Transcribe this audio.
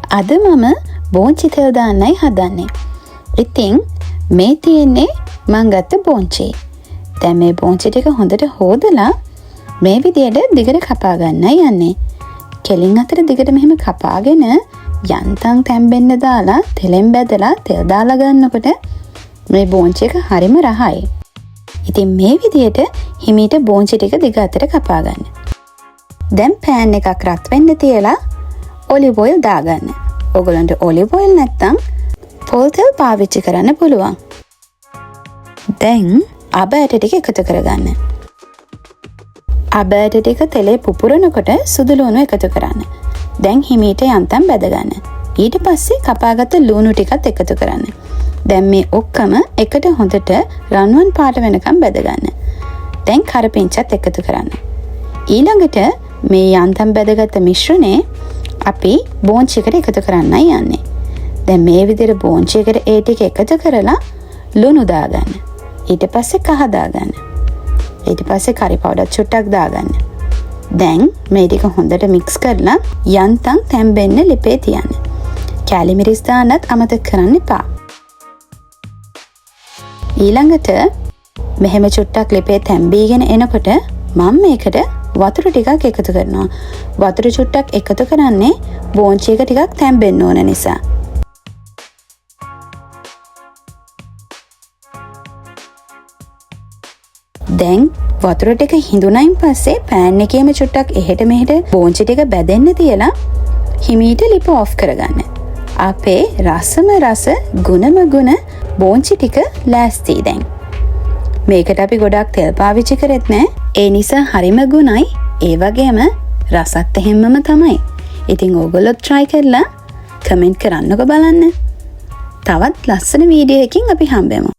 අද මම බෝංචි තෙල් දාන්නයි හදන්නේ. ඉතින් මේ තියෙන්නේ මං ගත්ත බෝංචි. දැන් මේ බෝංචි ටික හොඳට හොදලා මේ විදියට දිගට කපා ගන්නයි යන්නේ. කෙලින් අතර දිගට මෙහෙම කපාගෙන යන්තම් තැම්බෙන්න දාලා තෙලෙන් බැදලා තෙල් දාලා ගන්නකොට මේ බෝංචි එක හරිම රහයි. ඉතින් මේ විදියට හිමීට බෝංචි ටික දිග අතට කපා ගන්න. දැන් පෑන් එකක් රත් වෙන්න තියලා ඔලිව් ඔයිල් දාගන්න. ඔයගොල්ලන්ට ඔලිව් ඔයිල් නැත්තම් පොල් තෙල් පාවිච්චි කරන්න පුළුවන්. දැන් අබ ඇට ටික එකතු කරගන්න. අබ ඇට ටික තෙලේ පුපුරනකොට සුදු ලුණු එකතු කරන්න. දැන් හිමීට යන්තම් බැදගන්න. ඊට පස්සේ කපාගත්ත ලුණු ටිකත් එකතු කරන්න. දැන් මේ ඔක්කොම එකට හොඳට රන්වන් පාට වෙනකම් බැදගන්න. දැන් කරපිංචත් එකතු කරන්න. ඊළඟට මේ යන්තම් බැදගත්ත මිශ්‍රණය අපි බෝංචි එකට එකතු කරන්නයි යන්නේ. දැන් මේ විදිහට බෝංචි එකට ඒ ටික එකතු කරලා ලුණු දාගන්න. ඊට පස්සේ කහ දාගන්න. ඊට පස්සේ කරි පවුඩර් චුට්ටක් දාගන්න. දැන් මේ ටික හොඳට මික්ස් කරලා යන්තම් තැම්බෙන්න ලිපේ තියන්න. කැලි මිරිස් දාන්නත් අමතක කරන්න එපා. ඊළඟට මෙහෙම චුට්ටක් ලිපේ තැම්බීගෙන එනකොට මම මේකට වතුර ටිකක් එකතු කරනවා. වතුර චුට්ටක් එකතු කරන්නේ බෝංචි එක ටිකක් තැම්බෙන්න ඕන නිසා. දැන් වතුර ටික හිඳුනයින් පස්සේ පෑන් එකේම චුට්ටක් එහෙට මෙහෙට බෝංචි ටික බැදෙන්න තියලා හිමීට ලිප ඔෆ් කරගන්න. අපේ රසම රස ගුණම ගුණ බෝංචි ටික ලෑස්ති දැන්. මේකට අපි ගොඩක් තෙල් පාවිච්චි කරෙත් නෑ. ඒ නිසා හරිම ගුණයි. ඒ වගේම රසත් එහෙම්මම තමයි. ඉතින් ඕගොල්ලොත් try කරලා කමෙන්ට් කරන්නකෝ බලන්න. තවත් ලස්සන වීඩියෝ එකකින් අපි හම්බෙමු.